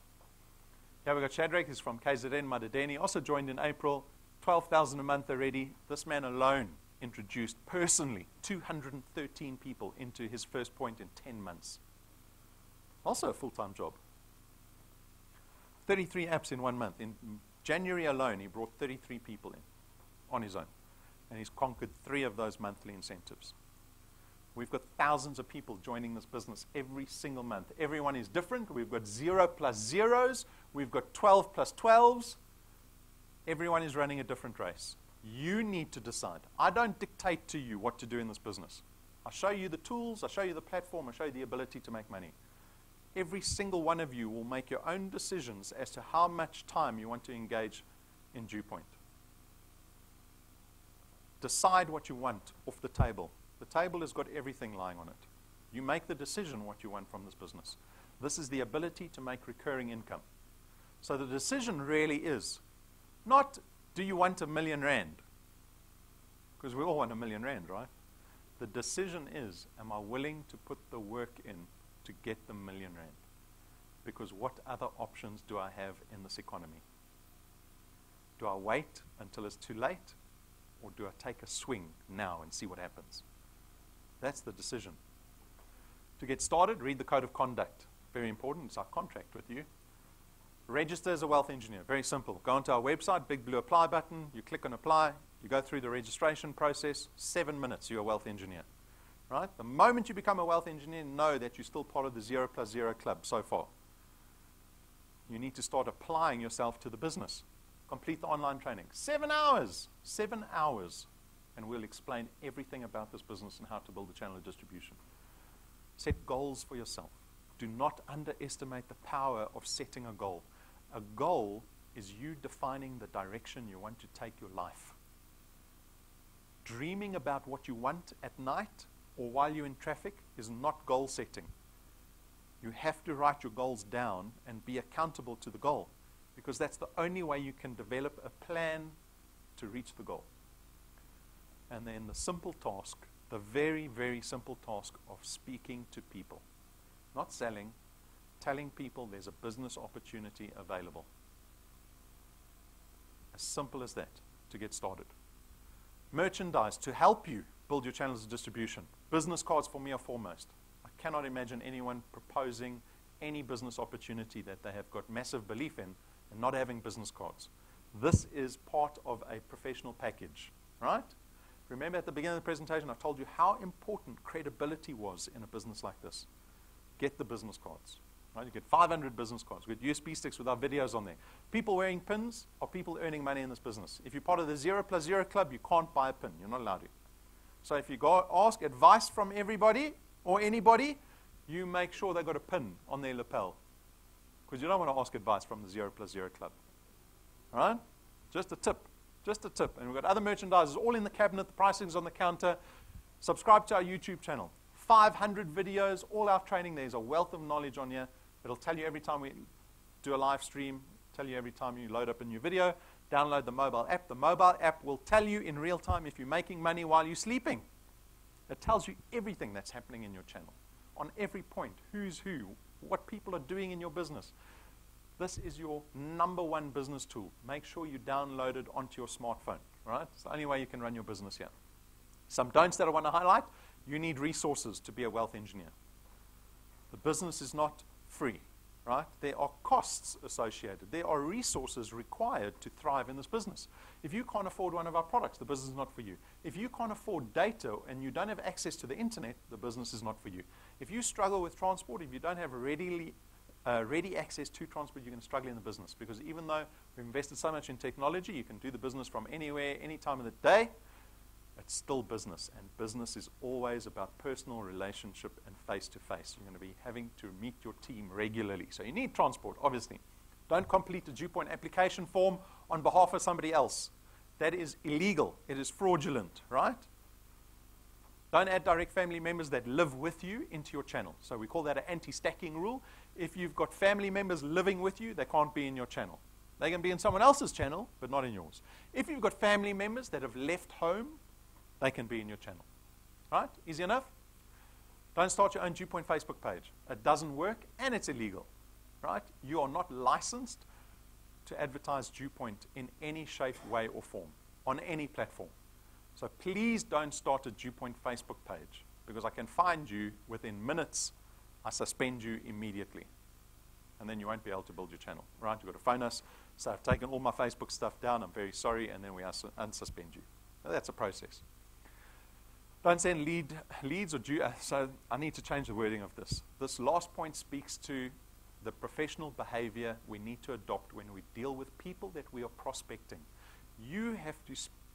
S1: Here we've got Shadrach, who's from KZN, Madadeni, also joined in April, 12,000 a month already. This man alone introduced personally 213 people into his first point in 10 months. Also a full-time job. 33 apps in 1 month. In January alone, he brought 33 people in on his own. And he's conquered 3 of those monthly incentives. We've got thousands of people joining this business every single month. Everyone is different. We've got 0 plus 0s. We've got 12 plus 12s. Everyone is running a different race. You need to decide. I don't dictate to you what to do in this business. I show you the tools, I show you the platform, I show you the ability to make money. Every single one of you will make your own decisions as to how much time you want to engage in DuePoint. Decide what you want off the table. The table has got everything lying on it. You make the decision what you want from this business. This is the ability to make recurring income. So the decision really is not, do you want R1 million? Because we all want R1 million, right? The decision is, am I willing to put the work in to get the R1 million? Because what other options do I have in this economy? Do I wait until it's too late? Or do I take a swing now and see what happens? That's the decision. To get started, read the Code of Conduct. Very important. It's our contract with you. Register as a wealth engineer. Very simple. Go onto our website, big blue apply button. You click on apply. You go through the registration process. 7 minutes, you're a wealth engineer. Right? The moment you become a wealth engineer, know that you're still part of the 0 plus 0 club so far. You need to start applying yourself to the business. Complete the online training. 7 hours. 7 hours. And we'll explain everything about this business and how to build a channel of distribution. Set goals for yourself. Do not underestimate the power of setting a goal. A goal is you defining the direction you want to take your life. Dreaming about what you want at night or while you're in traffic is not goal setting. You have to write your goals down and be accountable to the goal, because that's the only way you can develop a plan to reach the goal. And then the simple task, the very, very simple task of speaking to people. Not selling, telling people there's a business opportunity available. As simple as that to get started. Merchandise to help you build your channels of distribution. Business cards for me are foremost. I cannot imagine anyone proposing any business opportunity that they have got massive belief in and not having business cards. This is part of a professional package, right? Remember at the beginning of the presentation I told you how important credibility was in a business like this. Get the business cards. Right? You get 500 business cards. We get USB sticks with our videos on there. People wearing pins are people earning money in this business. If you're part of the 0 plus 0 club, you can't buy a pin. You're not allowed to. So if you go ask advice from everybody or anybody, you make sure they've got a pin on their lapel. Because you don't want to ask advice from the 0 plus 0 club. All right? Just a tip. Just a tip. And we've got other merchandisers all in the cabinet. The pricing's on the counter. Subscribe to our YouTube channel. 500 videos, all our training. There's a wealth of knowledge on here. It'll tell you every time we do a live stream, tell you every time you load up a new video. Download the mobile app. The mobile app will tell you in real time if you're making money while you're sleeping. It tells you everything that's happening in your channel. On every point, who's who, what people are doing in your business. This is your #1 business tool. Make sure you download it onto your smartphone. Right? It's the only way you can run your business here. Some don'ts that I want to highlight. You need resources to be a wealth engineer. The business is not free, right? There are costs associated. There are resources required to thrive in this business. If you can't afford one of our products, the business is not for you. If you can't afford data and you don't have access to the internet, the business is not for you. If you struggle with transport, if you don't have ready access to transport, you're going to struggle in the business. Because even though we've invested so much in technology, you can do the business from anywhere, any time of the day. It's still business, and business is always about personal relationship and face-to-face. You're going to be having to meet your team regularly. So you need transport, obviously. Don't complete a DuePoint application form on behalf of somebody else. That is illegal. It is fraudulent, right? Don't add direct family members that live with you into your channel. So we call that an anti-stacking rule. If you've got family members living with you, they can't be in your channel. They can be in someone else's channel, but not in yours. If you've got family members that have left home, they can be in your channel. Right? Easy enough? Don't start your own DuePoint Facebook page. It doesn't work, and it's illegal. Right? You are not licensed to advertise DuePoint in any shape, way, or form on any platform. So please don't start a DuePoint Facebook page, because I can find you within minutes. I suspend you immediately. And then you won't be able to build your channel. Right? You've got to phone us. So I've taken all my Facebook stuff down. I'm very sorry. And then we unsuspend you. So that's a process. Don't send leads or so I need to change the wording of this. This last point speaks to the professional behavior we need to adopt when we deal with people that we are prospecting. You have to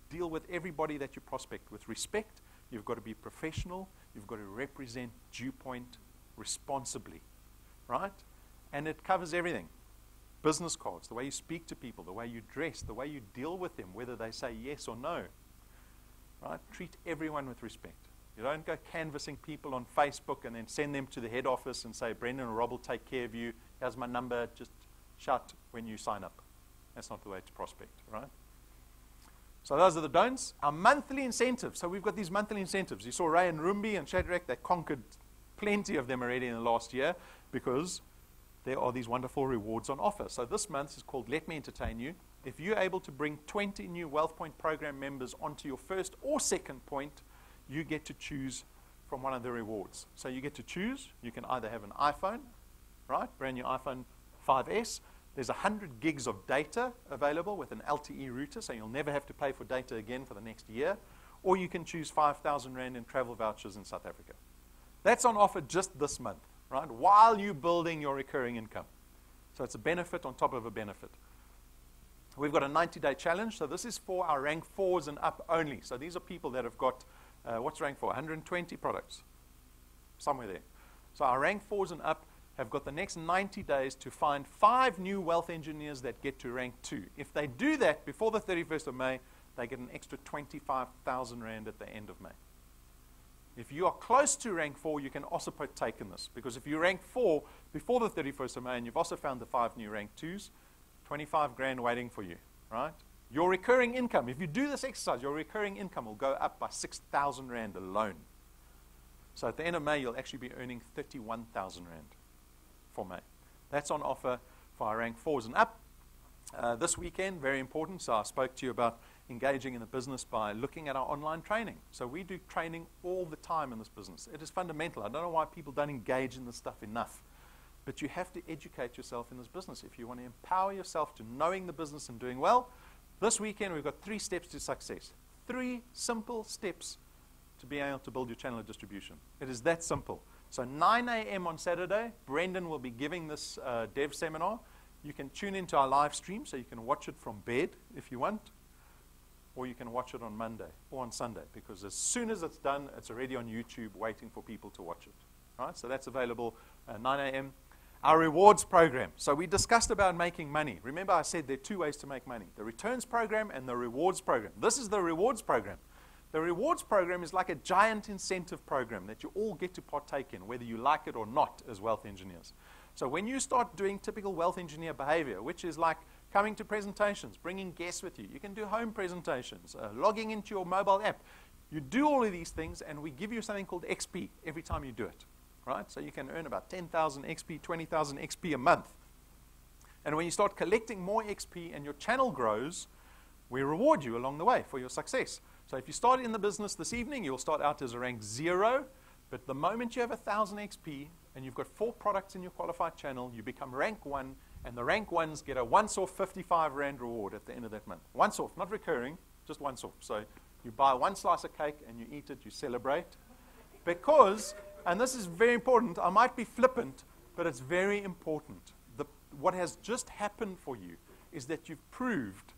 S1: deal with everybody that you prospect with respect. You've got to be professional. You've got to represent DuePoint responsibly, right? And it covers everything. Business cards, the way you speak to people, the way you dress, the way you deal with them, whether they say yes or no, right? Treat everyone with respect. You don't go canvassing people on Facebook and then send them to the head office and say, Brendan or Rob will take care of you. Here's my number. Just shout when you sign up. That's not the way to prospect, right? So those are the don'ts. Our monthly incentives. So we've got these monthly incentives. You saw Ray and Rumbi and Shadrach. They conquered plenty of them already in the last year because there are these wonderful rewards on offer. So this month is called Let Me Entertain You. If you're able to bring 20 new WealthPoint program members onto your first or second point, you get to choose from one of the rewards. So you get to choose. You can either have an iPhone, right, brand new iPhone 5S. There's 100 gigs of data available with an LTE router, so you'll never have to pay for data again for the next year. Or you can choose 5,000 Rand in travel vouchers in South Africa. That's on offer just this month, right, while you're building your recurring income. So it's a benefit on top of a benefit. We've got a 90-day challenge. So this is for our rank 4s and up only. So these are people that have got, what's rank 4? 120 products, somewhere there. So our rank 4s and up have got the next 90 days to find 5 new wealth engineers that get to rank 2. If they do that before the 31st of May, they get an extra 25,000 Rand at the end of May. If you are close to rank 4, you can also partake in this. Because if you rank 4 before the 31st of May and you've also found the 5 new rank 2s, 25 grand waiting for you, right? Your recurring income, if you do this exercise, your recurring income will go up by 6,000 Rand alone. So at the end of May, you'll actually be earning 31,000 Rand for May. That's on offer for our rank 4s and up. This weekend, very important, so I spoke to you about engaging in the business by looking at our online training. So we do training all the time in this business. It is fundamental. I don't know why people don't engage in this stuff enough. But you have to educate yourself in this business. If you want to empower yourself to knowing the business and doing well, this weekend we've got 3 steps to success. 3 simple steps to be able to build your channel of distribution. It is that simple. So 9 a.m. on Saturday, Brendan will be giving this dev seminar. You can tune into our live stream, so you can watch it from bed if you want, or you can watch it on Monday or on Sunday, because as soon as it's done, it's already on YouTube waiting for people to watch it. Right? So that's available 9 a.m. Our rewards program. So we discussed about making money. Remember I said there are 2 ways to make money, the returns program and the rewards program. This is the rewards program. The rewards program is like a giant incentive program that you all get to partake in, whether you like it or not as wealth engineers. So when you start doing typical wealth engineer behavior, which is like coming to presentations, bringing guests with you, you can do home presentations, logging into your mobile app. You do all of these things, and we give you something called XP every time you do it. Right? So you can earn about 10,000 XP, 20,000 XP a month. And when you start collecting more XP and your channel grows, we reward you along the way for your success. So if you start in the business this evening, you'll start out as a rank 0, but the moment you have 1,000 XP and you've got 4 products in your qualified channel, you become rank 1, and the rank 1s get a once-off 55 Rand reward at the end of that month. Once-off, not recurring, just once-off. So you buy 1 slice of cake and you eat it, you celebrate. Because, and this is very important, I might be flippant, but it's very important. What has just happened for you is that you've proved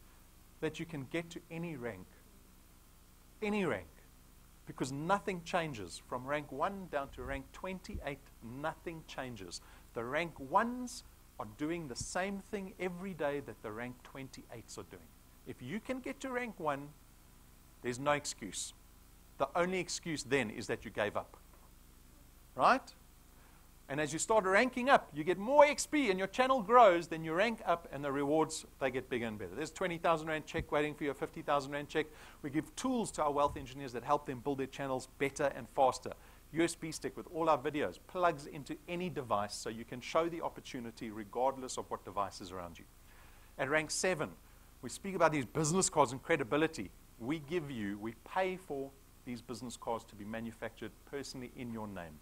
S1: that you can get to any rank, because nothing changes. From rank 1 down to rank 28, nothing changes. The rank 1s are doing the same thing every day that the rank 28s are doing. If you can get to rank 1, there's no excuse. The only excuse then is that you gave up. Right? And as you start ranking up, you get more XP and your channel grows, then you rank up and the rewards, they get bigger and better. There's 20,000 Rand check waiting for you, a 50,000 Rand check. We give tools to our wealth engineers that help them build their channels better and faster. USB stick with all our videos, plugs into any device so you can show the opportunity regardless of what device is around you. At rank 7, we speak about these business cards and credibility. We pay for these business cards to be manufactured personally in your name.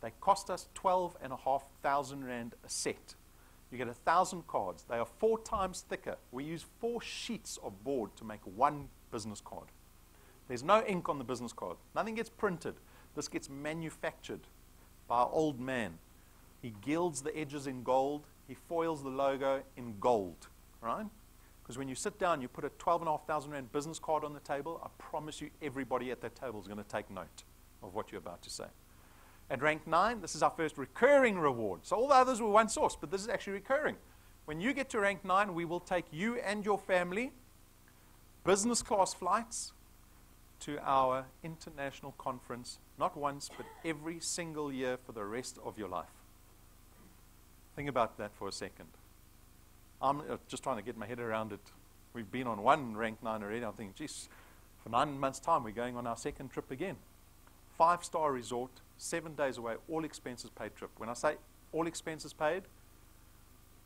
S1: They cost us 12,500 Rand a set. You get 1,000 cards. They are 4 times thicker. We use 4 sheets of board to make 1 business card. There's no ink on the business card. Nothing gets printed. This gets manufactured by an old man He gilds the edges in gold. He foils the logo in gold, right? Because when you sit down, you put a 12,500 rand business card on the table, I promise you everybody at that table is going to take note of what you're about to say. At rank 9, this is our first recurring reward. So all the others were one source, but this is actually recurring. When you get to rank 9, we will take you and your family business class flights to our international conference, not once, but every single year for the rest of your life. Think about that for a second. I'm just trying to get my head around it. We've been on one rank 9 already. I'm thinking, geez, for 9 months' time, we're going on our second trip again. 5-star resort, 7 days away, all expenses paid trip. When I say all expenses paid,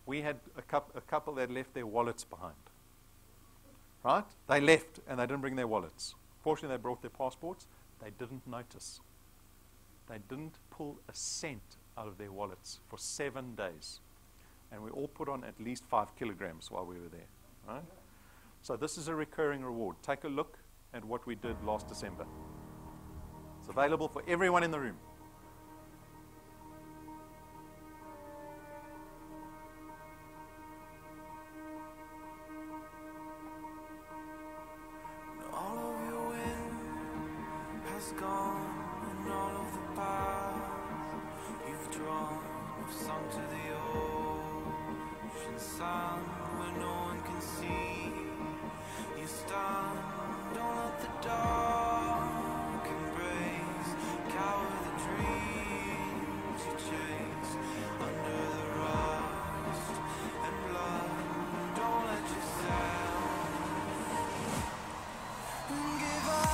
S1: we had a couple that left their wallets behind. Right? They left and they didn't bring their wallets. Fortunately, they brought their passports. They didn't notice. They didn't pull a cent out of their wallets for 7 days. And we all put on at least 5 kilograms while we were there. Right? So this is a recurring reward. Take a look at what we did last December. It's available for everyone in the room.
S2: All of your wind has gone, and all of the paths you've drawn have sunk to the ocean sand where no one can see. You stand, don't let the dark embrace, cower the dreams you chase under the rust and blood. Don't let yourself give up.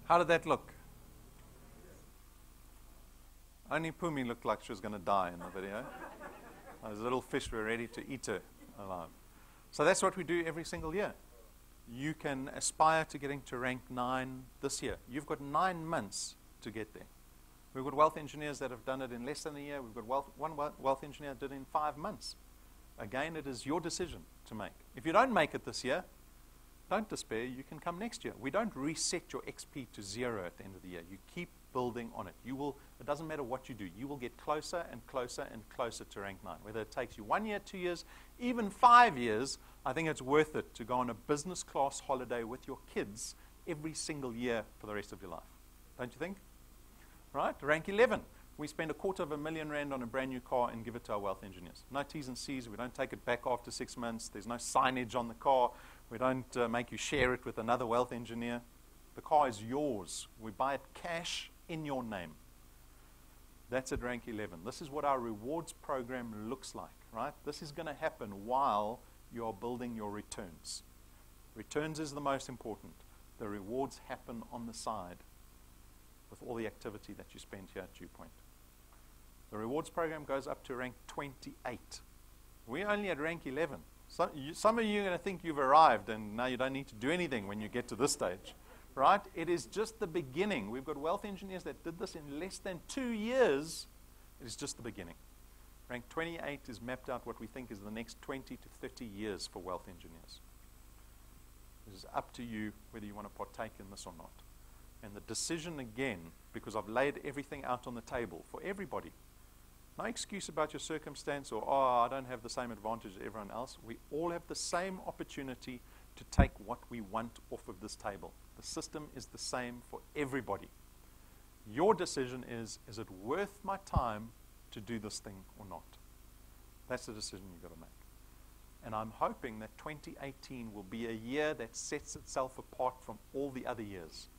S1: How did that look? Only Pumi looked like she was going to die in the video. Those little fish were ready to eat her alive. So that's what we do every single year. You can aspire to getting to rank 9 this year. You've got 9 months to get there. We've got wealth engineers that have done it in less than a year. We've got one wealth engineer did it in 5 months. Again, it is your decision to make. If you don't make it this year, don't despair. You can come next year. We don't reset your XP to 0 at the end of the year. You keep building on it. You will. It doesn't matter what you do. You will get closer and closer and closer to rank 9. Whether it takes you 1 year, 2 years, even 5 years, I think it's worth it to go on a business class holiday with your kids every single year for the rest of your life. Don't you think? Right? Rank 11. We spend R250,000 on a brand new car and give it to our wealth engineers. No T's and C's. We don't take it back after 6 months. There's no signage on the car. We don't make you share it with another wealth engineer. The car is yours. We buy it cash in your name. That's at rank 11. This is what our rewards program looks like, right? This is going to happen while you are building your returns. Returns is the most important. The rewards happen on the side with all the activity that you spend here at DuePoint. The rewards program goes up to rank 28. We're only at rank 11. Some of you are going to think you've arrived and now you don't need to do anything when you get to this stage. Right? It is just the beginning. We've got wealth engineers that did this in less than 2 years. It is just the beginning. Rank 28 is mapped out what we think is the next 20 to 30 years for wealth engineers. It is up to you whether you want to partake in this or not. And the decision again, because I've laid everything out on the table for everybody. No excuse about your circumstance or, oh, I don't have the same advantage as everyone else. We all have the same opportunity to take what we want off of this table. The system is the same for everybody. Your decision is it worth my time to do this thing or not? That's the decision you've got to make. And I'm hoping that 2018 will be a year that sets itself apart from all the other years.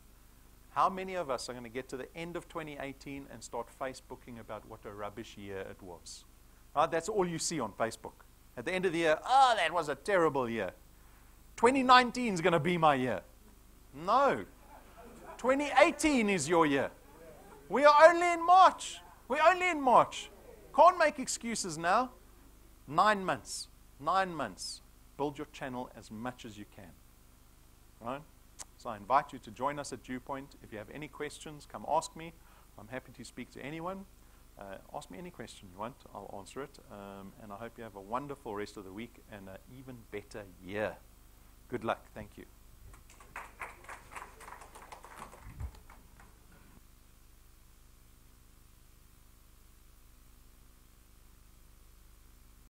S1: How many of us are going to get to the end of 2018 and start Facebooking about what a rubbish year it was? Right? That's all you see on Facebook. At the end of the year, oh, that was a terrible year. 2019 is going to be my year. No. 2018 is your year. We are only in March. We're only in March. Can't make excuses now. 9 months. 9 months. Build your channel as much as you can. Right? So I invite you to join us at DuePoint. If you have any questions, come ask me. I'm happy to speak to anyone. Ask me any question you want. I'll answer it. And I hope you have a wonderful rest of the week and an even better year. Good luck. Thank you.